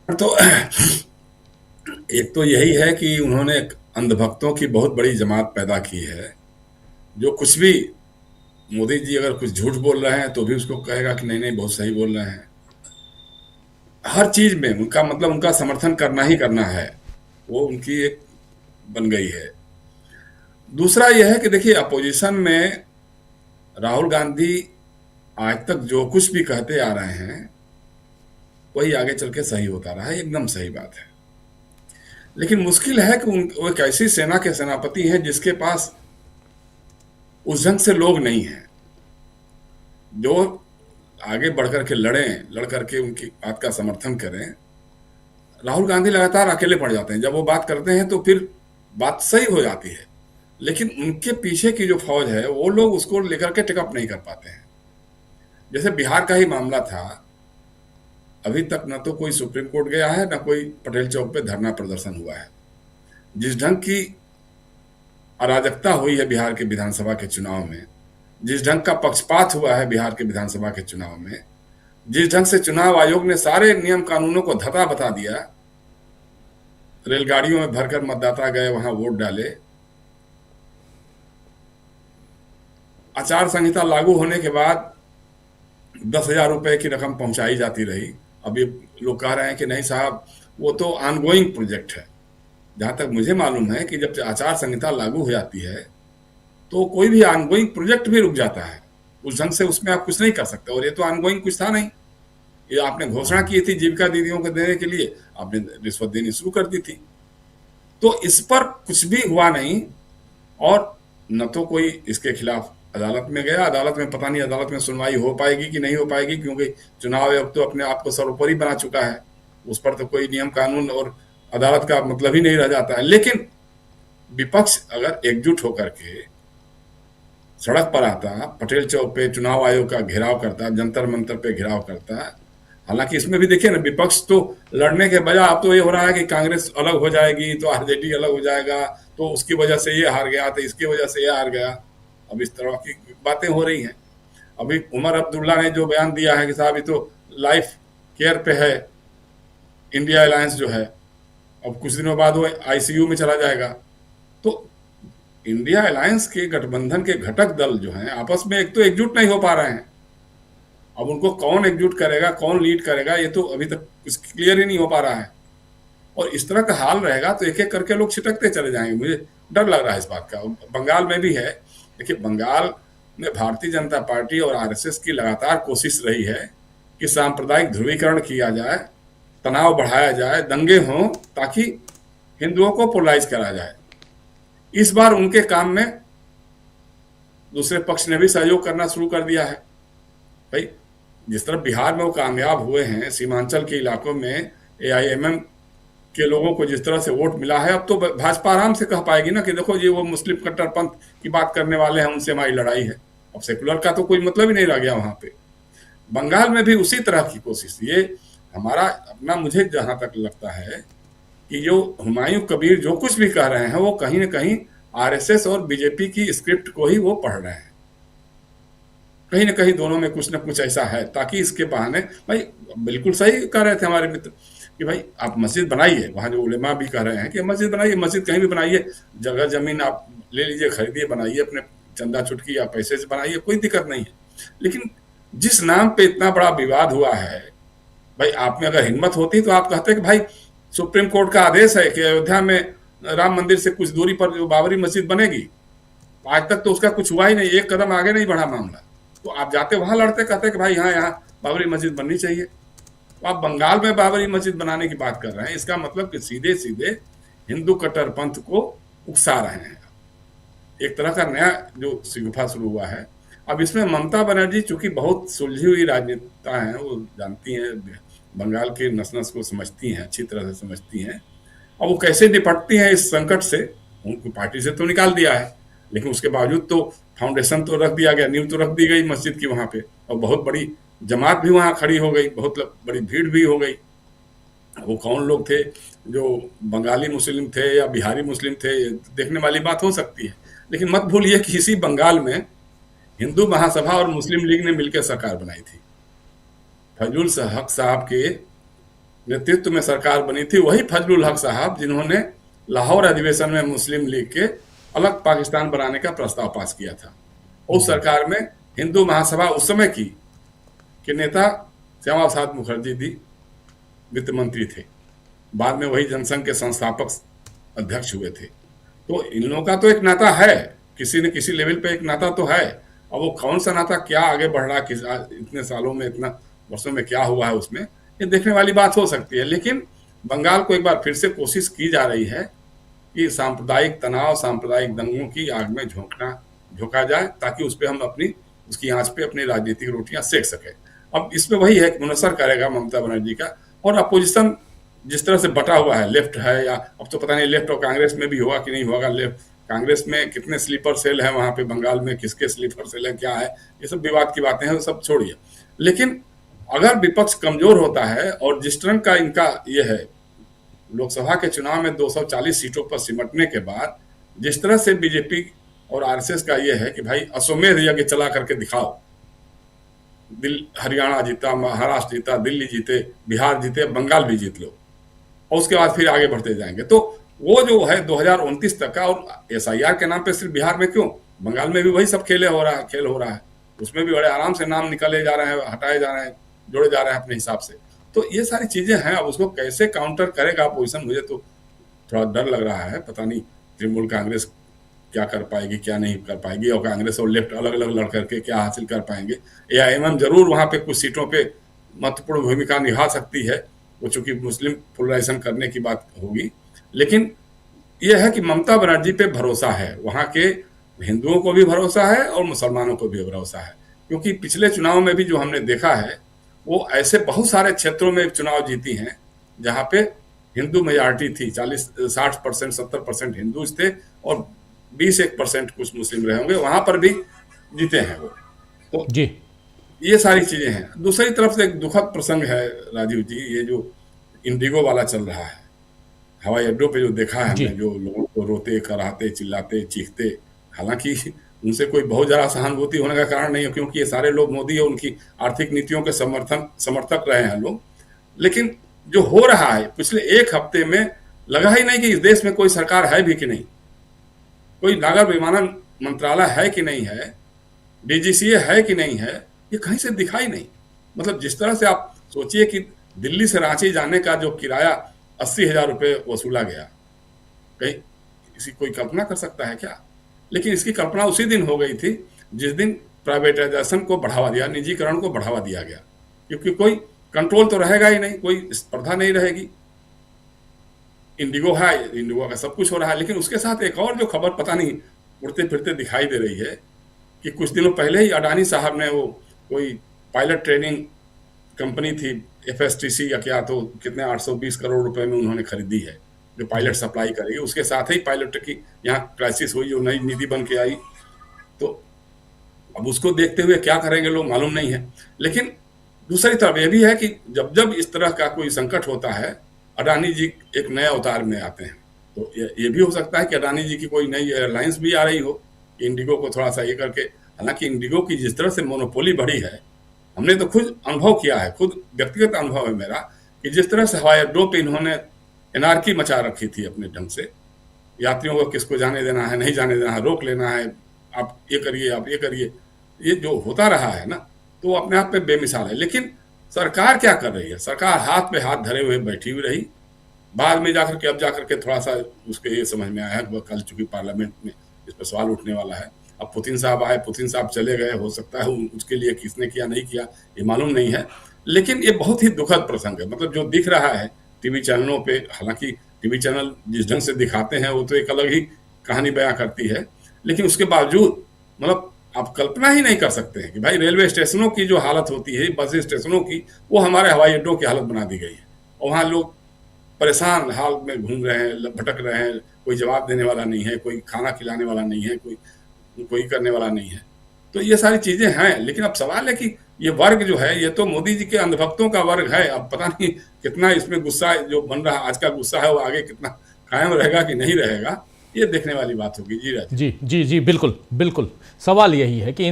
तो एक तो यही है कि उन्होंने अंधभक्तों की बहुत बड़ी जमात पैदा की है, जो कुछ भी मोदी जी अगर कुछ झूठ बोल रहे हैं तो भी उसको कहेगा कि नहीं नहीं बहुत सही बोल रहे हैं। हर चीज में उनका मतलब उनका समर्थन करना ही करना है, वो उनकी एक बन गई है। दूसरा यह है कि देखिए अपोजिशन में राहुल गांधी आज तक जो कुछ भी कहते आ रहे हैं वही आगे चल के सही होता रहा है, एकदम सही बात है। लेकिन मुश्किल है कि वो एक ऐसी सेना के सेनापति हैं जिसके पास उस ढंग से लोग नहीं हैं जो आगे बढ़ करके लड़ करके उनकी बात का समर्थन करें। राहुल गांधी लगातार अकेले पड़ जाते हैं, जब वो बात करते हैं तो फिर बात सही हो जाती है, लेकिन उनके पीछे की जो फौज है वो लोग उसको लेकर के टिकअप नहीं कर पाते हैं। जैसे बिहार का ही मामला था, अभी तक न तो कोई सुप्रीम कोर्ट गया है, न कोई पटेल चौक पे धरना प्रदर्शन हुआ है। जिस ढंग की अराजकता हुई है बिहार के विधानसभा के चुनाव में, जिस ढंग का पक्षपात हुआ है बिहार के विधानसभा के चुनाव में, जिस ढंग से चुनाव आयोग ने सारे नियम कानूनों को धता बता दिया, रेलगाड़ियों में भरकर मतदाता गए वहां वोट डाले, आचार संहिता लागू होने के बाद 10,000 रुपए की रकम पहुंचाई जाती रही। अब ये लोग कह रहे हैं कि नहीं साहब वो तो ऑनगोइंग प्रोजेक्ट है। जहां तक मुझे मालूम है कि जब आचार संहिता लागू हो जाती है तो कोई भी ऑनगोइंग प्रोजेक्ट भी रुक जाता है, उस ढंग से उसमें आप कुछ नहीं कर सकते। और ये तो ऑनगोइंग कुछ था नहीं, ये आपने घोषणा की थी जीविका दीदियों को देने के लिए, आपने रिश्वत देनी शुरू कर दी थी। तो इस पर कुछ भी हुआ नहीं, और न तो कोई इसके खिलाफ अदालत में गया। अदालत में पता नहीं अदालत में सुनवाई हो पाएगी कि नहीं हो पाएगी, क्योंकि चुनाव आयोग तो अपने आप को सर्वोपरि बना चुका है, उस पर तो कोई नियम कानून और अदालत का मतलब ही नहीं रह जाता है। लेकिन विपक्ष अगर एकजुट होकर के सड़क पर आता, पटेल चौक पे चुनाव आयोग का घेराव करता, जंतर मंतर पे घेराव करता। हालांकि इसमें भी देखिए ना, विपक्ष तो लड़ने के बजाय अब तो ये हो रहा है कि कांग्रेस अलग हो जाएगी तो आरजेडी अलग हो जाएगा, तो उसकी वजह से ये हार गया, तो इसकी वजह से ये हार गया। अब इस तरह की बातें हो रही हैं। अभी उमर अब्दुल्ला ने जो बयान दिया है कि साहब ये तो लाइफ केयर पे है, इंडिया अलायंस जो है, अब कुछ दिनों बाद वो आईसीयू में चला जाएगा। तो इंडिया अलायंस के गठबंधन के घटक दल जो हैं आपस में एक तो एकजुट नहीं हो पा रहे हैं। अब उनको कौन एकजुट करेगा, कौन लीड करेगा, ये तो अभी तक कुछ क्लियर ही नहीं हो पा रहा है। और इस तरह का हाल रहेगा तो एक एक करके लोग छिटकते चले जाएंगे। मुझे डर लग रहा है इस बात का। बंगाल में भी है, देखिए बंगाल में भारतीय जनता पार्टी और आरएसएस की लगातार कोशिश रही है कि सांप्रदायिक ध्रुवीकरण किया जाए, तनाव बढ़ाया जाए, दंगे हों, ताकि हिंदुओं को पोलराइज करा जाए। इस बार उनके काम में दूसरे पक्ष ने भी सहयोग करना शुरू कर दिया है। भाई जिस तरह बिहार में वो कामयाब हुए हैं, सीमांचल के इलाकों में एआईएमएम के लोगों को जिस तरह से वोट मिला है, अब तो भाजपा आराम से कह पाएगी ना कि देखो ये वो मुस्लिम कट्टरपंथ की बात करने वाले हैं, उनसे हमारी लड़ाई है। अब सेकुलर का तो कोई मतलब ही नहीं रह गया वहां पे। बंगाल में भी उसी तरह की कोशिश, ये हमारा अपना, मुझे जहां तक लगता है कि जो हुमायूं कबीर जो कुछ भी कह रहे हैं वो कहीं ना कहीं आरएसएस और बीजेपी की स्क्रिप्ट को ही वो पढ़ रहे हैं। कहीं ना कहीं दोनों में कुछ ना कुछ ऐसा है, ताकि इसके बहाने, भाई बिल्कुल सही कह रहे थे हमारे मित्र कि भाई आप मस्जिद बनाइए, वहां जो उलेमा भी कह रहे हैं कि मस्जिद बनाइए, मस्जिद कहीं भी बनाइए, जगह जमीन आप ले लीजिए, खरीदिए, बनाइए, अपने चंदा चुटकी या पैसे से बनाइए, कोई दिक्कत नहीं है। लेकिन जिस नाम पे इतना बड़ा विवाद हुआ है, भाई आप में अगर हिम्मत होती तो आप कहते कि भाई सुप्रीम कोर्ट का आदेश है कि अयोध्या में राम मंदिर से कुछ दूरी पर जो बाबरी मस्जिद बनेगी, आज तक तो उसका कुछ हुआ ही नहीं, एक कदम आगे नहीं बढ़ा मामला। तो आप जाते वहां लड़ते, कहते कि भाई हाँ यहाँ बाबरी मस्जिद बननी चाहिए। तो आप बंगाल में बाबरी मस्जिद बनाने की बात कर रहे हैं, इसका मतलब कि सीधे सीधे हिंदू कट्टरपंथ को उकसा रहे हैं। एक तरह का नया जो शिगुफा शुरू हुआ है। अब इसमें ममता बनर्जी चूंकि बहुत सुलझी हुई राजनेता हैं, वो जानती हैं बंगाल के नस नस को, समझती हैं, अच्छी तरह से समझती हैं, और वो कैसे निपटती हैं इस संकट से। उनको पार्टी से तो निकाल दिया है, लेकिन उसके बावजूद तो फाउंडेशन तो रख दिया गया, नींव तो रख दी गई मस्जिद की वहां पे, और बहुत बड़ी जमात भी वहां खड़ी हो गई, बहुत बड़ी भीड़ भी हो गई। वो कौन लोग थे, जो बंगाली मुस्लिम थे या बिहारी मुस्लिम थे, देखने वाली बात हो सकती है। लेकिन मत भूलिए कि इसी बंगाल में हिंदू महासभा और मुस्लिम लीग ने मिलकर सरकार बनाई थी। फजलुल हक साहब के नेतृत्व में सरकार बनी थी, वही फजलुल हक साहब जिन्होंने लाहौर अधिवेशन में मुस्लिम लीग के अलग पाकिस्तान बनाने का प्रस्ताव पास किया था। उस जी सरकार में हिंदू महासभा उस समय की के नेता श्यामा प्रसाद मुखर्जी जी वित्त मंत्री थे, बाद में वही जनसंघ के संस्थापक अध्यक्ष हुए थे। तो इन लोगों का तो एक नाता है, किसी न किसी लेवल पे एक नाता तो है। अब वो कौन सा नाता क्या आगे बढ़ रहा, किस इतने सालों में, इतना वर्षों में क्या हुआ है उसमें, ये देखने वाली बात हो सकती है। लेकिन बंगाल को एक बार फिर से कोशिश की जा रही है कि सांप्रदायिक तनाव, सांप्रदायिक दंगों की आग में झोंका जाए, ताकि उस पर हम अपनी उसकी आंच पे अपनी राजनीतिक रोटियां सेक सके। अब इसमें वही है कि मुनसर करेगा ममता बनर्जी का, और अपोजिशन जिस तरह से बटा हुआ है, लेफ्ट है या अब तो पता नहीं लेफ्ट और कांग्रेस में भी होगा कि नहीं होगा, लेफ्ट कांग्रेस में कितने स्लीपर सेल है वहां पे बंगाल में, किसके स्लीपर सेल है क्या है, ये सब विवाद की बातें हैं, वो सब छोड़िए। लेकिन अगर विपक्ष कमजोर होता है और जिस तरह का इनका ये है, लोकसभा के चुनाव में 240 सीटों पर सिमटने के बाद जिस तरह से बीजेपी और आरएसएस का ये है कि भाई अश्वमेध यज्ञ चला करके दिखाओ, हरियाणा जीता, महाराष्ट्र जीता, दिल्ली जीते, बिहार जीते, बंगाल भी जीत लो, और उसके बाद फिर आगे बढ़ते जाएंगे। तो वो जो है 2029 तक का, और एसआईआर के नाम पे सिर्फ बिहार में क्यों, बंगाल में भी वही सब खेल हो रहा है, उसमें भी बड़े आराम से नाम निकाले जा रहे हैं, हटाए जा रहे हैं, जोड़े जा रहे हैं अपने हिसाब से। तो ये सारी चीजें हैं। अब उसको कैसे काउंटर करेगा अपोजिशन, मुझे तो थोड़ा डर लग रहा है। पता नहीं तृणमूल कांग्रेस क्या कर पाएगी, क्या नहीं कर पाएगी, और कांग्रेस और लेफ्ट अलग अलग लड़ करके क्या हासिल कर पाएंगे। एआईएमएम जरूर वहां पे कुछ सीटों पे महत्वपूर्ण भूमिका निभा सकती है, वो चूंकि मुस्लिम पोलराइजेशन करने की बात होगी। लेकिन यह है कि ममता बनर्जी पे भरोसा है, वहां के हिंदुओं को भी भरोसा है और मुसलमानों को भी भरोसा है, क्योंकि पिछले चुनाव में भी जो हमने देखा है, वो ऐसे बहुत सारे क्षेत्रों में चुनाव जीती हैं जहां पे हिंदू मेजॉरिटी थी, 40-60% 70% हिंदूज थे और 20-1% कुछ मुस्लिम रहे होंगे, वहां पर भी जीते हैं वो। तो जी ये सारी चीजें हैं। दूसरी तरफ से एक दुखद प्रसंग है राजीव जी, ये जो इंडिगो वाला चल रहा है, हवाई अड्डों पे जो देखा है जी हमने, जो लोगों को रोते, कराहते, चिल्लाते, चीखते, हालांकि उनसे कोई बहुत ज्यादा सहानुभूति होने का कारण नहीं है, क्योंकि ये सारे लोग मोदी और उनकी आर्थिक नीतियों के समर्थक रहे हैं लोग। लेकिन जो हो रहा है पिछले एक हफ्ते में, लगा ही नहीं कि इस देश में कोई सरकार है भी कि नहीं, कोई नागर विमानन मंत्रालय है कि नहीं है, डीजीसीए है कि नहीं है, ये कहीं से दिखाई नहीं। मतलब जिस तरह से आप सोचिए कि दिल्ली से रांची जाने का जो किराया 80,000 रुपये वसूला गया, कहीं इसी कोई कल्पना कर सकता है क्या? लेकिन इसकी कल्पना उसी दिन हो गई थी जिस दिन प्राइवेटाइजेशन को बढ़ावा दिया, निजीकरण को बढ़ावा दिया गया, क्योंकि कोई कंट्रोल तो रहेगा ही नहीं, कोई स्पर्धा नहीं रहेगी। इंडिगो है, इंडिगो का सब कुछ हो रहा है। लेकिन उसके साथ एक और जो खबर पता नहीं उड़ते फिरते दिखाई दे रही है कि कुछ दिनों पहले ही अडानी साहब ने वो कोई पायलट ट्रेनिंग कंपनी थी, एफएसटीसी या क्या, तो कितने 820 करोड़ रुपए में उन्होंने खरीदी है, जो पायलट सप्लाई करेगी। उसके साथ ही पायलट की यहाँ क्राइसिस हुई, जो नई नीति बन के आई। तो अब उसको देखते हुए क्या करेंगे लोग मालूम नहीं है। लेकिन दूसरी तरफ यह भी है कि जब जब इस तरह का कोई संकट होता है, अडानी जी एक नए अवतार में आते हैं। तो ये भी हो सकता है कि अडानी जी की कोई नई एयरलाइंस भी आ रही हो, इंडिगो को थोड़ा सा ये करके। हालांकि इंडिगो की जिस तरह से मोनोपोली बढ़ी है, हमने तो खुद अनुभव किया है, खुद व्यक्तिगत अनुभव है मेरा, कि जिस तरह से हवाई अड्डों पे इन्होंने एनार्की मचा रखी थी अपने ढंग से, यात्रियों को किसको जाने देना है, नहीं जाने देना है, रोक लेना है, आप ये करिए, आप ये करिए, ये जो होता रहा है ना, तो वो अपने आप में बेमिसाल है। लेकिन सरकार क्या कर रही है? सरकार हाथ पे हाथ धरे हुए बैठी हुई रही। बाद में जाकर के, अब जाकर के थोड़ा सा उसके ये समझ में आया है, वह कल चूंकि पार्लियामेंट में इस पर सवाल उठने वाला है। अब पुतिन साहब आए, पुतिन साहब चले गए, हो सकता है उसके लिए किसने किया नहीं किया ये मालूम नहीं है। लेकिन ये बहुत ही दुखद प्रसंग है। मतलब जो दिख रहा है टीवी चैनलों पे, हालांकि टीवी चैनल जिस ढंग से दिखाते हैं वो तो एक अलग ही कहानी बयां करती है, लेकिन उसके बावजूद मतलब आप कल्पना ही नहीं कर सकते हैं कि भाई रेलवे स्टेशनों की जो हालत होती है, बस स्टेशनों की, वो हमारे हवाई अड्डों की हालत बना दी गई है। और वहाँ लोग परेशान हाल में घूम रहे हैं, भटक रहे हैं, कोई जवाब देने वाला नहीं है, कोई खाना खिलाने वाला नहीं है, कोई करने वाला नहीं है। तो ये सारी चीजें हैं। लेकिन अब सवाल है कि ये वर्ग जो है, ये तो मोदी जी के अंधभक्तों का वर्ग है। अब पता नहीं कितना इसमें गुस्सा जो बन रहा, आज का गुस्सा है, वो आगे कितना कायम रहेगा कि नहीं रहेगा, ये देखने वाली बात होगी। जी राजीव। जी जी जी बिल्कुल बिल्कुल। सवाल यही है कि